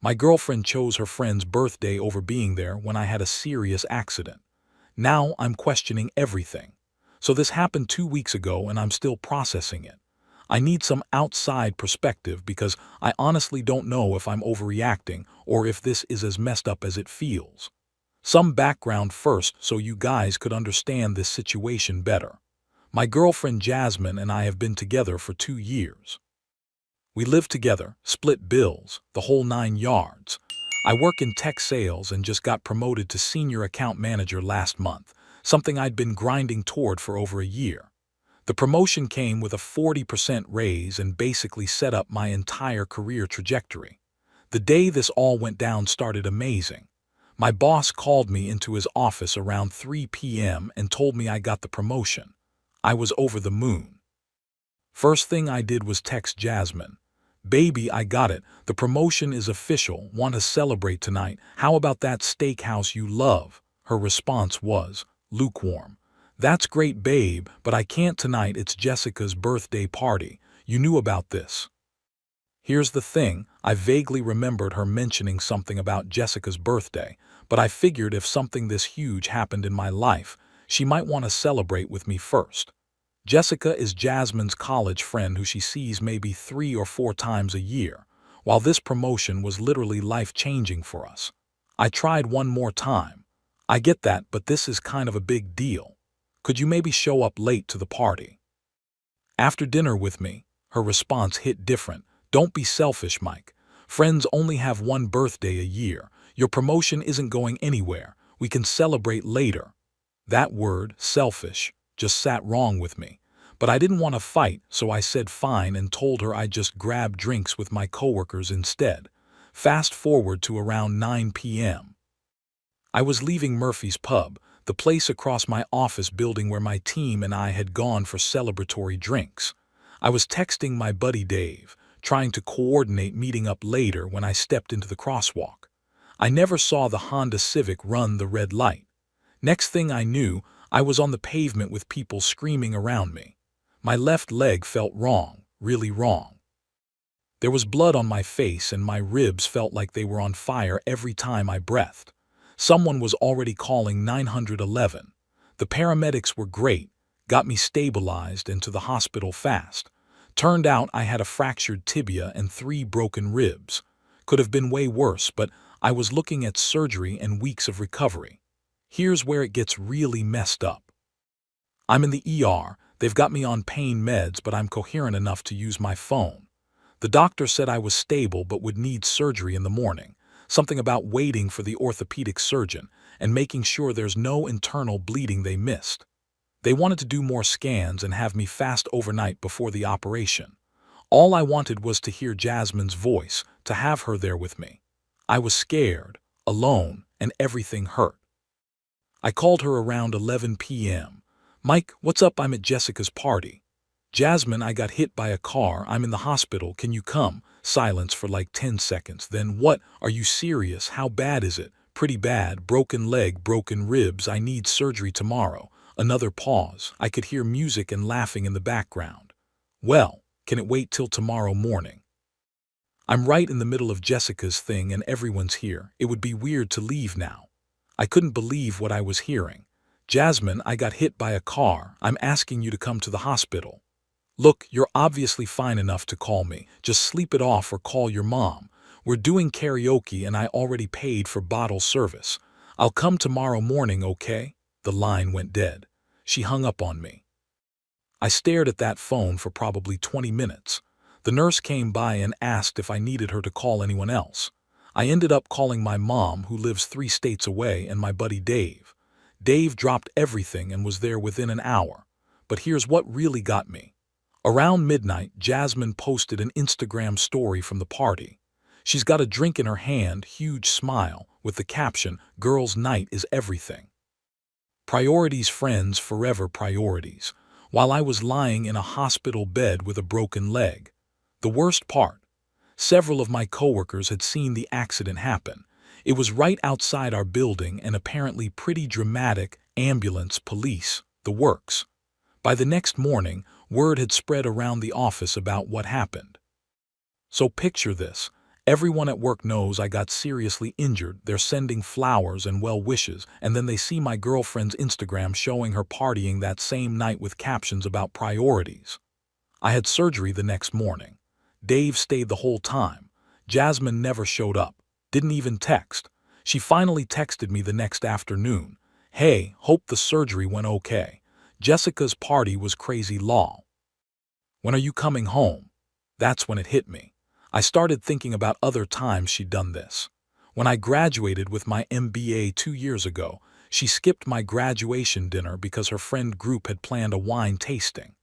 My girlfriend chose her friend's birthday over being there when I had a serious accident. Now I'm questioning everything. So this happened 2 weeks ago and I'm still processing it. I need some outside perspective because I honestly don't know if I'm overreacting or if this is as messed up as it feels. Some background first so you guys could understand this situation better. My girlfriend Jasmine and I have been together for 2 years. We live together, split bills, the whole 9 yards. I work in tech sales and just got promoted to senior account manager last month, something I'd been grinding toward for over a year. The promotion came with a 40% raise and basically set up my entire career trajectory. The day this all went down started amazing. My boss called me into his office around 3 p.m. and told me I got the promotion. I was over the moon. First thing I did was text Jasmine. "Baby, I got it. The promotion is official. Want to celebrate tonight? How about that steakhouse you love?" Her response was lukewarm. "That's great, babe, but I can't tonight. It's Jessica's birthday party. You knew about this." Here's the thing, I vaguely remembered her mentioning something about Jessica's birthday, but I figured if something this huge happened in my life, she might want to celebrate with me first. Jessica is Jasmine's college friend who she sees maybe 3 or 4 times a year, while this promotion was literally life-changing for us. I tried one more time. "I get that, but this is kind of a big deal. Could you maybe show up late to the party after dinner with me?" Her response hit different. "Don't be selfish, Mike. Friends only have one birthday a year. Your promotion isn't going anywhere. We can celebrate later." That word, selfish, just sat wrong with me. But I didn't want to fight, so I said fine and told her I'd just grab drinks with my coworkers instead. Fast forward to around 9 p.m. I was leaving Murphy's Pub, the place across my office building where my team and I had gone for celebratory drinks. I was texting my buddy Dave, trying to coordinate meeting up later when I stepped into the crosswalk. I never saw the Honda Civic run the red light. Next thing I knew, I was on the pavement with people screaming around me. My left leg felt wrong, really wrong. There was blood on my face and my ribs felt like they were on fire every time I breathed. Someone was already calling 911. The paramedics were great, got me stabilized and to the hospital fast. Turned out I had a fractured tibia and 3 broken ribs. Could have been way worse, but I was looking at surgery and weeks of recovery. Here's where it gets really messed up. I'm in the ER. They've got me on pain meds, but I'm coherent enough to use my phone. The doctor said I was stable but would need surgery in the morning. Something about waiting for the orthopedic surgeon and making sure there's no internal bleeding they missed. They wanted to do more scans and have me fast overnight before the operation. All I wanted was to hear Jasmine's voice, to have her there with me. I was scared, alone, and everything hurt. I called her around 11 p.m. "Mike, what's up? I'm at Jessica's party." "Jasmine, I got hit by a car. I'm in the hospital. Can you come?" Silence for like 10 seconds. Then, "What? Are you serious? How bad is it?" "Pretty bad. Broken leg, broken ribs. I need surgery tomorrow." Another pause. I could hear music and laughing in the background. "Well, can it wait till tomorrow morning?" I'm right in the middle of Jessica's thing and everyone's here. It would be weird to leave now. I couldn't believe what I was hearing. "Jasmine, I got hit by a car. I'm asking you to come to the hospital." "Look, you're obviously fine enough to call me. Just sleep it off or call your mom. We're doing karaoke and I already paid for bottle service. I'll come tomorrow morning, okay?" The line went dead. She hung up on me. I stared at that phone for probably 20 minutes. The nurse came by and asked if I needed her to call anyone else. I ended up calling my mom, who lives 3 states away, and my buddy Dave. Dave dropped everything and was there within an hour. But here's what really got me. Around midnight, Jasmine posted an Instagram story from the party. She's got a drink in her hand, huge smile, with the caption, "Girls' night is everything. Priorities, friends, forever priorities." While I was lying in a hospital bed with a broken leg. The worst part, several of my coworkers had seen the accident happen. It was right outside our building and apparently pretty dramatic, ambulance, police, the works. By the next morning, word had spread around the office about what happened. So picture this. Everyone at work knows I got seriously injured. They're sending flowers and well wishes, and then they see my girlfriend's Instagram showing her partying that same night with captions about priorities. I had surgery the next morning. Dave stayed the whole time. Jasmine never showed up, didn't even text. She finally texted me the next afternoon. Hey, hope the surgery went okay. Jessica's party was crazy lol. When are you coming home? That's when it hit me. I started thinking about other times she'd done this. When I graduated with my MBA 2 years ago, she skipped my graduation dinner because her friend group had planned a wine tasting.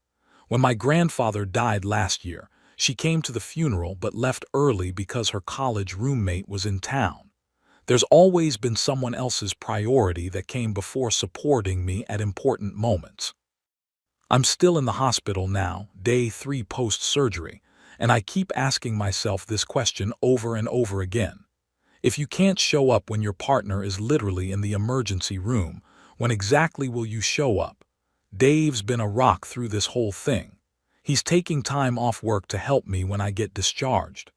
When my grandfather died last year, she came to the funeral but left early because her college roommate was in town. There's always been someone else's priority that came before supporting me at important moments. I'm still in the hospital now, day 3 post-surgery, and I keep asking myself this question over and over again. If you can't show up when your partner is literally in the emergency room, when exactly will you show up? Dave's been a rock through this whole thing. He's taking time off work to help me when I get discharged.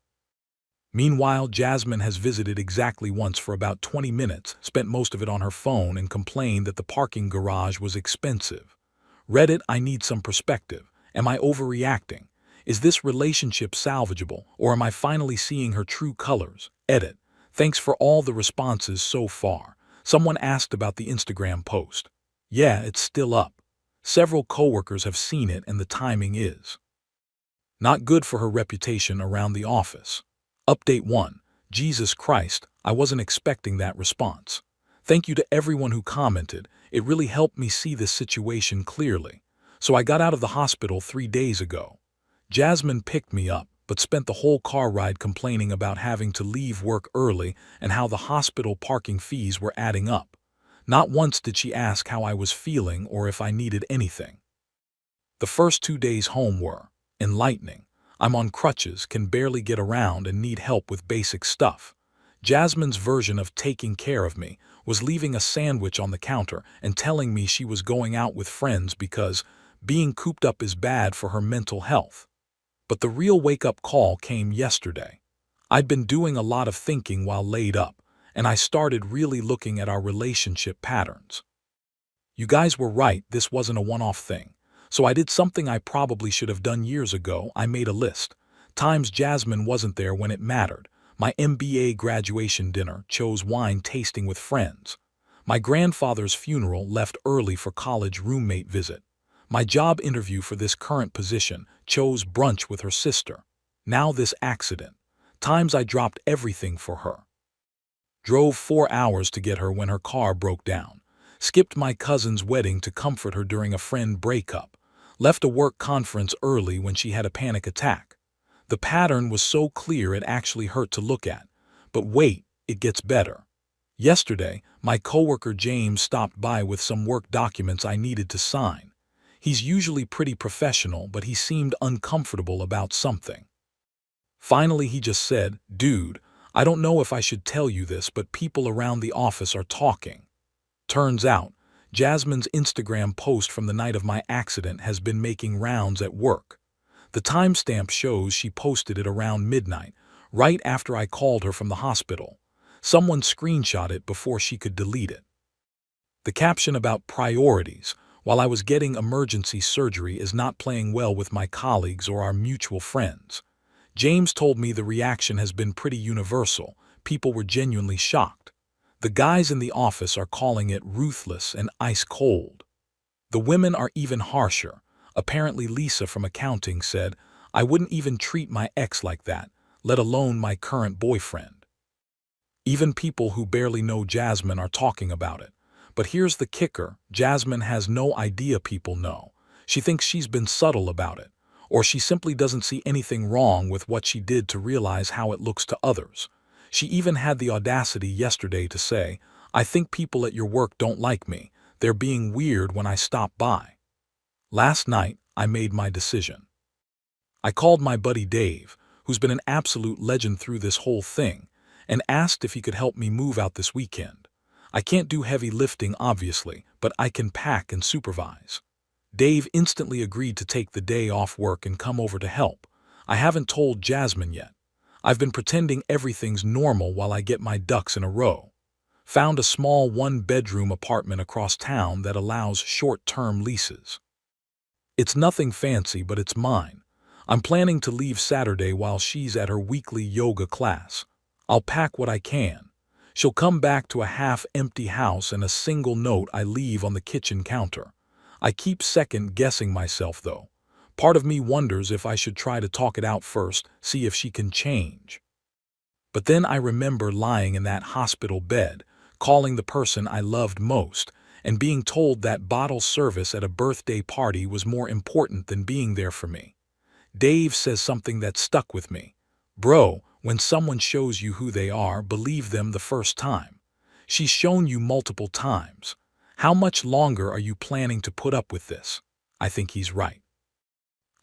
Meanwhile, Jasmine has visited exactly once for about 20 minutes, spent most of it on her phone, and complained that the parking garage was expensive. Reddit, I need some perspective. Am I overreacting? Is this relationship salvageable, or am I finally seeing her true colors? Edit. Thanks for all the responses so far. Someone asked about the Instagram post. Yeah, it's still up. Several coworkers have seen it, and the timing is not good for her reputation around the office. Update 1. Jesus Christ, I wasn't expecting that response. Thank you to everyone who commented. It really helped me see this situation clearly. So I got out of the hospital 3 days ago. Jasmine picked me up, but spent the whole car ride complaining about having to leave work early and how the hospital parking fees were adding up. Not once did she ask how I was feeling or if I needed anything. The first 2 days home were enlightening. I'm on crutches, can barely get around, and need help with basic stuff. Jasmine's version of taking care of me was leaving a sandwich on the counter and telling me she was going out with friends because being cooped up is bad for her mental health. But the real wake-up call came yesterday. I'd been doing a lot of thinking while laid up, and I started really looking at our relationship patterns. You guys were right, this wasn't a one-off thing. So I did something I probably should have done years ago. I made a list. Times Jasmine wasn't there when it mattered. My MBA graduation dinner, chose wine tasting with friends. My grandfather's funeral, left early for college roommate visit. My job interview for this current position, chose brunch with her sister. Now this accident. Times I dropped everything for her. Drove 4 hours to get her when her car broke down. Skipped my cousin's wedding to comfort her during a friend breakup. Left a work conference early when she had a panic attack. The pattern was so clear it actually hurt to look at. But wait, it gets better. Yesterday, my coworker James stopped by with some work documents I needed to sign. He's usually pretty professional, but he seemed uncomfortable about something. Finally, he just said, "Dude, I don't know if I should tell you this, but people around the office are talking." Turns out, Jasmine's Instagram post from the night of my accident has been making rounds at work. The timestamp shows she posted it around midnight, right after I called her from the hospital. Someone screenshot it before she could delete it. The caption about priorities, while I was getting emergency surgery, is not playing well with my colleagues or our mutual friends. James told me the reaction has been pretty universal. People were genuinely shocked. The guys in the office are calling it ruthless and ice cold. The women are even harsher. Apparently Lisa from accounting said, "I wouldn't even treat my ex like that, let alone my current boyfriend." Even people who barely know Jasmine are talking about it. But here's the kicker, Jasmine has no idea people know. She thinks she's been subtle about it, or she simply doesn't see anything wrong with what she did to realize how it looks to others. She even had the audacity yesterday to say, "I think people at your work don't like me. They're being weird when I stop by." Last night, I made my decision. I called my buddy Dave, who's been an absolute legend through this whole thing, and asked if he could help me move out this weekend. I can't do heavy lifting, obviously, but I can pack and supervise. Dave instantly agreed to take the day off work and come over to help. I haven't told Jasmine yet. I've been pretending everything's normal while I get my ducks in a row. Found a small one-bedroom apartment across town that allows short-term leases. It's nothing fancy, but it's mine. I'm planning to leave Saturday while she's at her weekly yoga class. I'll pack what I can. She'll come back to a half-empty house and a single note I leave on the kitchen counter. I keep second-guessing myself, though. Part of me wonders if I should try to talk it out first, see if she can change. But then I remember lying in that hospital bed, calling the person I loved most, and being told that bottle service at a birthday party was more important than being there for me. Dave says something that stuck with me. Bro, when someone shows you who they are, believe them the first time. She's shown you multiple times. How much longer are you planning to put up with this? I think he's right.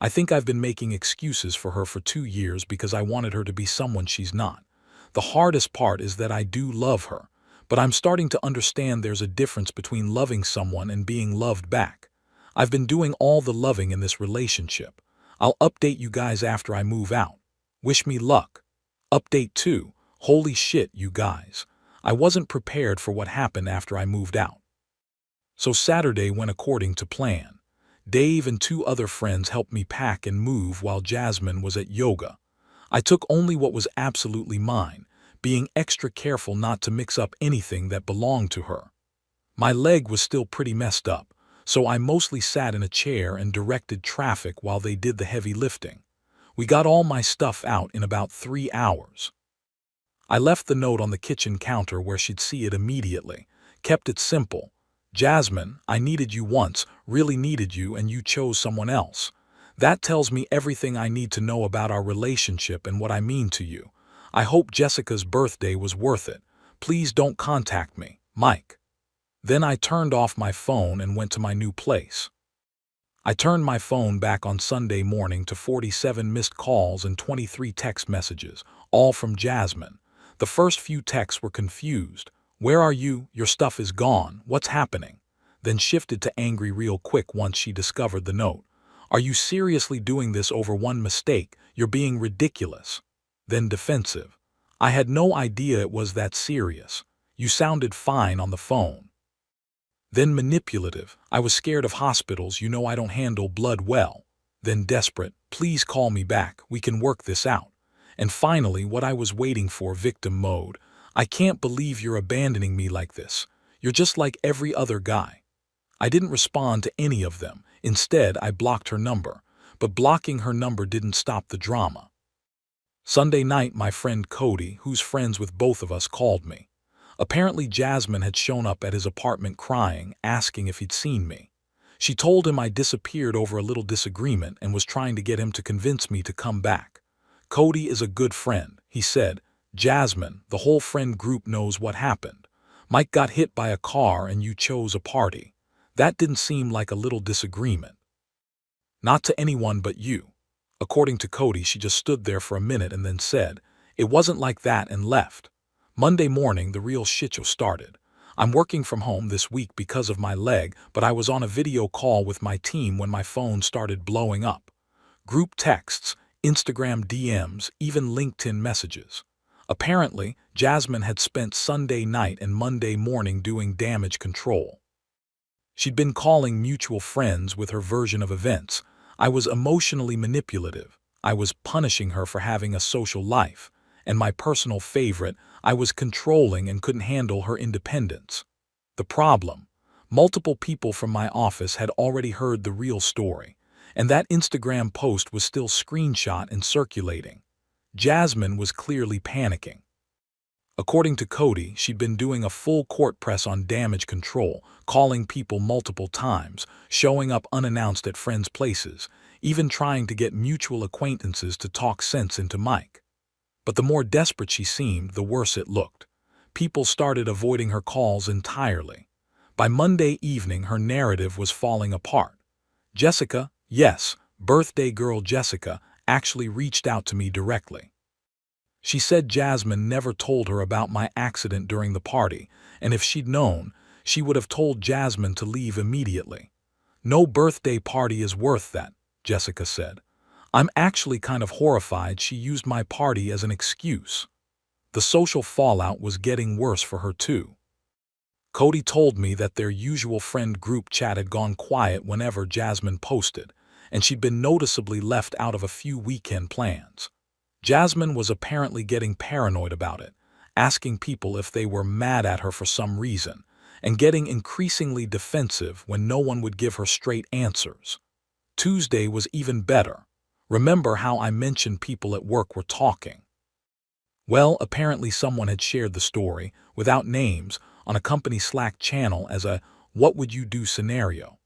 I think I've been making excuses for her for 2 years because I wanted her to be someone she's not. The hardest part is that I do love her, but I'm starting to understand there's a difference between loving someone and being loved back. I've been doing all the loving in this relationship. I'll update you guys after I move out. Wish me luck. Update 2. Holy shit, you guys. I wasn't prepared for what happened after I moved out. So Saturday went according to plan. Dave and 2 other friends helped me pack and move while Jasmine was at yoga. I took only what was absolutely mine, being extra careful not to mix up anything that belonged to her. My leg was still pretty messed up, so I mostly sat in a chair and directed traffic while they did the heavy lifting. We got all my stuff out in about 3 hours. I left the note on the kitchen counter where she'd see it immediately, kept it simple. Jasmine, I needed you once, really needed you, and you chose someone else. That tells me everything I need to know about our relationship and what I mean to you. I hope Jessica's birthday was worth it. Please don't contact me, Mike. Then I turned off my phone and went to my new place. I turned my phone back on Sunday morning to 47 missed calls and 23 text messages, all from Jasmine. The first few texts were confused. Where are you? Your stuff is gone. What's happening? Then shifted to angry real quick once she discovered the note. Are you seriously doing this over one mistake? You're being ridiculous. Then defensive. I had no idea it was that serious. You sounded fine on the phone. Then manipulative. I was scared of hospitals. You know I don't handle blood well. Then desperate. Please call me back. We can work this out. And finally, what I was waiting for, victim mode. I can't believe you're abandoning me like this. You're just like every other guy. I didn't respond to any of them. Instead, I blocked her number. But blocking her number didn't stop the drama. Sunday night, my friend Cody, who's friends with both of us, called me. Apparently, Jasmine had shown up at his apartment crying, asking if he'd seen me. She told him I disappeared over a little disagreement and was trying to get him to convince me to come back. Cody is a good friend, he said. Jasmine, the whole friend group knows what happened. Mike got hit by a car and you chose a party. That didn't seem like a little disagreement. Not to anyone but you. According to Cody, she just stood there for a minute and then said, it wasn't like that, and left. Monday morning, the real shit show started. I'm working from home this week because of my leg, but I was on a video call with my team when my phone started blowing up. Group texts, Instagram DMs, even LinkedIn messages. Apparently, Jasmine had spent Sunday night and Monday morning doing damage control. She'd been calling mutual friends with her version of events. I was emotionally manipulative. I was punishing her for having a social life. And my personal favorite, I was controlling and couldn't handle her independence. The problem: multiple people from my office had already heard the real story, and that Instagram post was still screenshot and circulating. Jasmine was clearly panicking. According to Cody, she'd been doing a full court press on damage control, calling people multiple times, showing up unannounced at friends' places, even trying to get mutual acquaintances to talk sense into Mike. But the more desperate she seemed, the worse it looked. People started avoiding her calls entirely. By Monday evening, her narrative was falling apart. Jessica, yes, birthday girl Jessica, actually reached out to me directly. She said Jasmine never told her about my accident during the party, and if she'd known, she would have told Jasmine to leave immediately. No birthday party is worth that, Jessica said. I'm actually kind of horrified she used my party as an excuse. The social fallout was getting worse for her too. Cody told me that their usual friend group chat had gone quiet whenever Jasmine posted, and she'd been noticeably left out of a few weekend plans. Jasmine was apparently getting paranoid about it, asking people if they were mad at her for some reason, and getting increasingly defensive when no one would give her straight answers. Tuesday was even better. Remember how I mentioned people at work were talking? Well, apparently someone had shared the story, without names, on a company Slack channel as a "what would you do" scenario.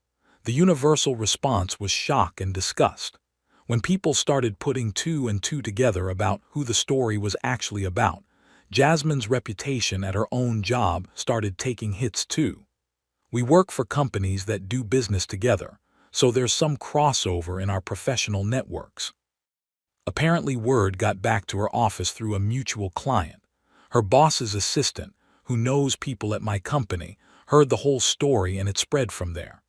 The universal response was shock and disgust. When people started putting two and two together about who the story was actually about, Jasmine's reputation at her own job started taking hits too. We work for companies that do business together, so there's some crossover in our professional networks. Apparently word got back to her office through a mutual client. Her boss's assistant, who knows people at my company, heard the whole story and it spread from there.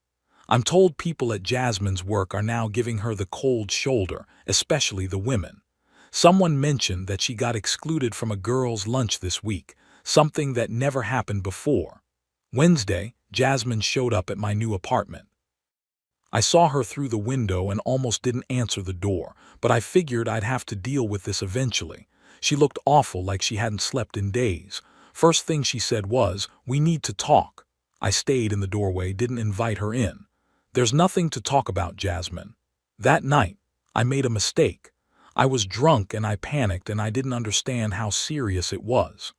I'm told people at Jasmine's work are now giving her the cold shoulder, especially the women. Someone mentioned that she got excluded from a girls' lunch this week, something that never happened before. Wednesday, Jasmine showed up at my new apartment. I saw her through the window and almost didn't answer the door, but I figured I'd have to deal with this eventually. She looked awful, like she hadn't slept in days. First thing she said was, "We need to talk." I stayed in the doorway, didn't invite her in. "There's nothing to talk about, Jasmine. That night, I made a mistake. I was drunk and I panicked and I didn't understand how serious it was.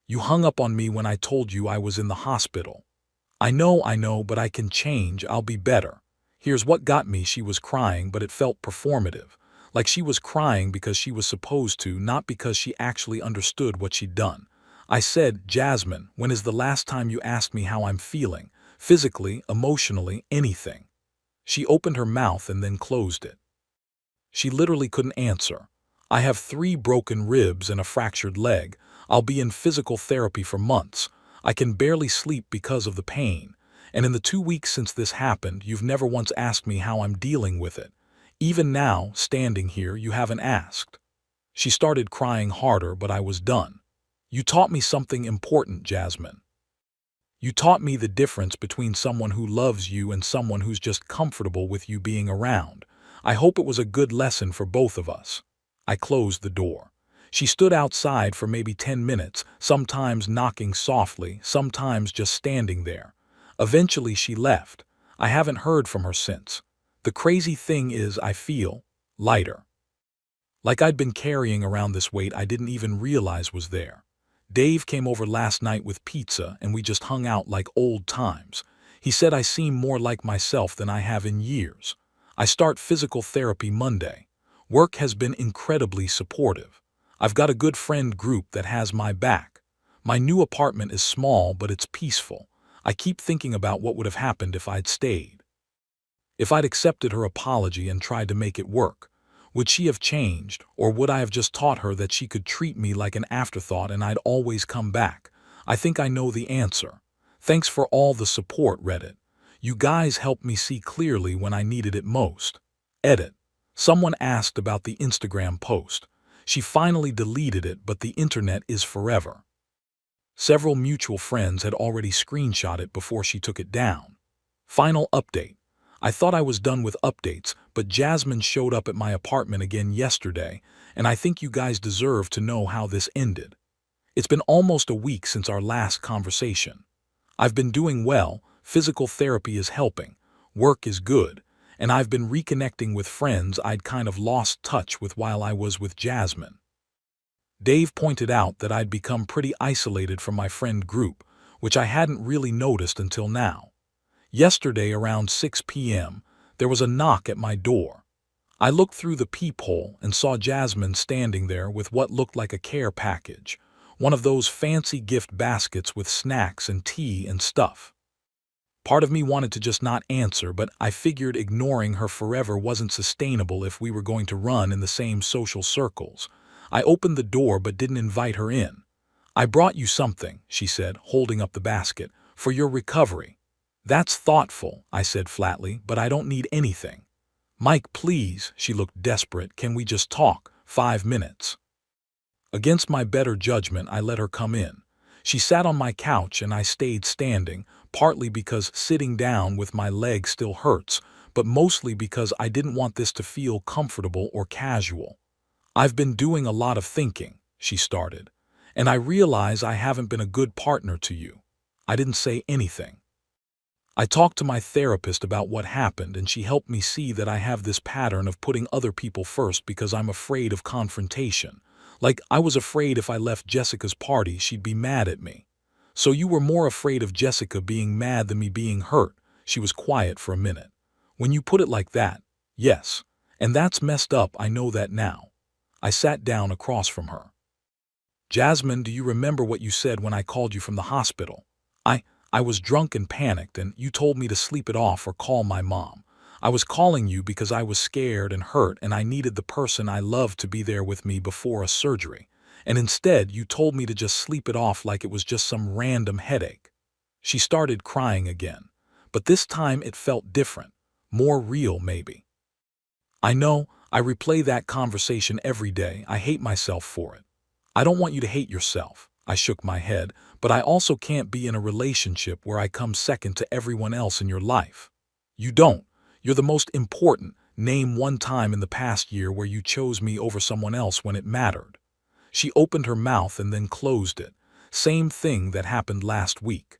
You hung up on me when I told you I was in the hospital. I know, but I can change, I'll be better." Here's what got me: she was crying, but it felt performative. Like she was crying because she was supposed to, not because she actually understood what she'd done. I said, "Jasmine, when is the last time you asked me how I'm feeling? Physically, emotionally, anything?" She opened her mouth and then closed it. She literally couldn't answer. I have 3 broken ribs and a fractured leg. I'll be in physical therapy for months. I can barely sleep because of the pain. And in the 2 weeks since this happened, you've never once asked me how I'm dealing with it. Even now, standing here, you haven't asked. She started crying harder, but I was done. "You taught me something important, Jasmine. You taught me the difference between someone who loves you and someone who's just comfortable with you being around. I hope it was a good lesson for both of us." I closed the door. She stood outside for maybe 10 minutes, sometimes knocking softly, sometimes just standing there. Eventually she left. I haven't heard from her since. The crazy thing is, I feel lighter. Like I'd been carrying around this weight I didn't even realize was there. Dave came over last night with pizza and we just hung out like old times. He said I seem more like myself than I have in years. I start physical therapy Monday. Work has been incredibly supportive. I've got a good friend group that has my back. My new apartment is small, but it's peaceful. I keep thinking about what would have happened if I'd stayed. If I'd accepted her apology and tried to make it work. Would she have changed, or would I have just taught her that she could treat me like an afterthought and I'd always come back? I think I know the answer. Thanks for all the support, Reddit. You guys helped me see clearly when I needed it most. Edit. Someone asked about the Instagram post. She finally deleted it, but the internet is forever. Several mutual friends had already screenshot it before she took it down. Final update. I thought I was done with updates, but Jasmine showed up at my apartment again yesterday, and I think you guys deserve to know how this ended. It's been almost a week since our last conversation. I've been doing well, physical therapy is helping, work is good, and I've been reconnecting with friends I'd kind of lost touch with while I was with Jasmine. Dave pointed out that I'd become pretty isolated from my friend group, which I hadn't really noticed until now. Yesterday around 6 p.m., there was a knock at my door. I looked through the peephole and saw Jasmine standing there with what looked like a care package, one of those fancy gift baskets with snacks and tea and stuff. Part of me wanted to just not answer, but I figured ignoring her forever wasn't sustainable if we were going to run in the same social circles. I opened the door but didn't invite her in. "I brought you something," she said, holding up the basket, "for your recovery." "That's thoughtful," I said flatly, "but I don't need anything." Mike, please, she looked desperate. Can we just talk? 5 minutes. Against my better judgment, I let her come in. She sat on my couch and I stayed standing, partly because sitting down with my leg still hurts, but mostly because I didn't want this to feel comfortable or casual. I've been doing a lot of thinking, she started, and I realize I haven't been a good partner to you. I didn't say anything. I talked to my therapist about what happened, and she helped me see that I have this pattern of putting other people first because I'm afraid of confrontation. Like, I was afraid if I left Jessica's party, she'd be mad at me. So you were more afraid of Jessica being mad than me being hurt. She was quiet for a minute. When you put it like that, yes. And that's messed up, I know that now. I sat down across from her. Jasmine, do you remember what you said when I called you from the hospital? I was drunk and panicked, and you told me to sleep it off or call my mom. I was calling you because I was scared and hurt, and I needed the person I loved to be there with me before a surgery. And instead, you told me to just sleep it off like it was just some random headache. She started crying again, but this time it felt different, more real maybe. I know, I replay that conversation every day. I hate myself for it. I don't want you to hate yourself. I shook my head, but I also can't be in a relationship where I come second to everyone else in your life. You don't. You're the most important. Name one time in the past year where you chose me over someone else when it mattered. She opened her mouth and then closed it. Same thing that happened last week.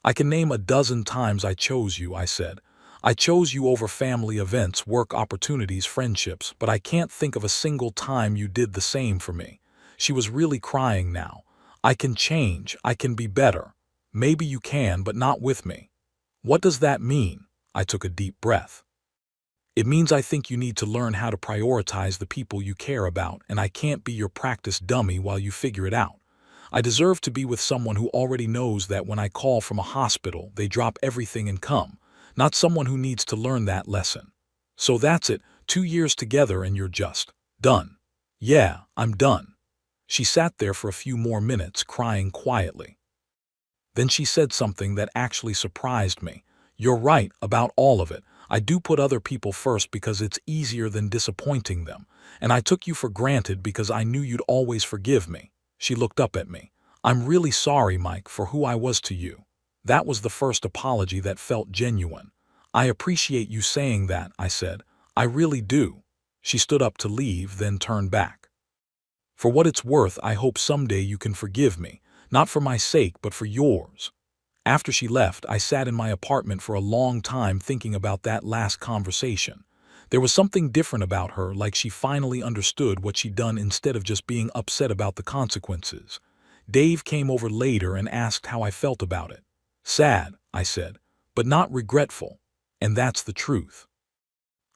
I can name a dozen times I chose you, I said. I chose you over family events, work opportunities, friendships, but I can't think of a single time you did the same for me. She was really crying now. I can change, I can be better. Maybe you can, but not with me. What does that mean? I took a deep breath. It means I think you need to learn how to prioritize the people you care about, and I can't be your practice dummy while you figure it out. I deserve to be with someone who already knows that when I call from a hospital, they drop everything and come, not someone who needs to learn that lesson. So that's it, 2 years together and you're just done. Yeah, I'm done. She sat there for a few more minutes, crying quietly. Then she said something that actually surprised me. You're right about all of it. I do put other people first because it's easier than disappointing them. And I took you for granted because I knew you'd always forgive me. She looked up at me. I'm really sorry, Mike, for who I was to you. That was the first apology that felt genuine. I appreciate you saying that, I said. I really do. She stood up to leave, then turned back. For what it's worth, I hope someday you can forgive me, not for my sake, but for yours. After she left, I sat in my apartment for a long time thinking about that last conversation. There was something different about her, like she finally understood what she'd done instead of just being upset about the consequences. Dave came over later and asked how I felt about it. Sad, I said, but not regretful. And that's the truth.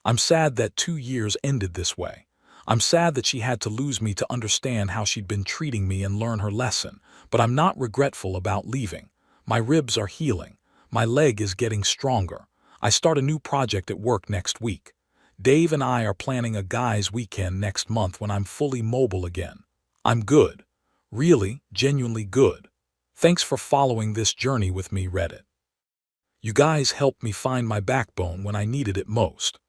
I'm sad that 2 years ended this way. I'm sad that she had to lose me to understand how she'd been treating me and learn her lesson, but I'm not regretful about leaving. My ribs are healing. My leg is getting stronger. I start a new project at work next week. Dave and I are planning a guys' weekend next month when I'm fully mobile again. I'm good. Really, genuinely good. Thanks for following this journey with me, Reddit. You guys helped me find my backbone when I needed it most.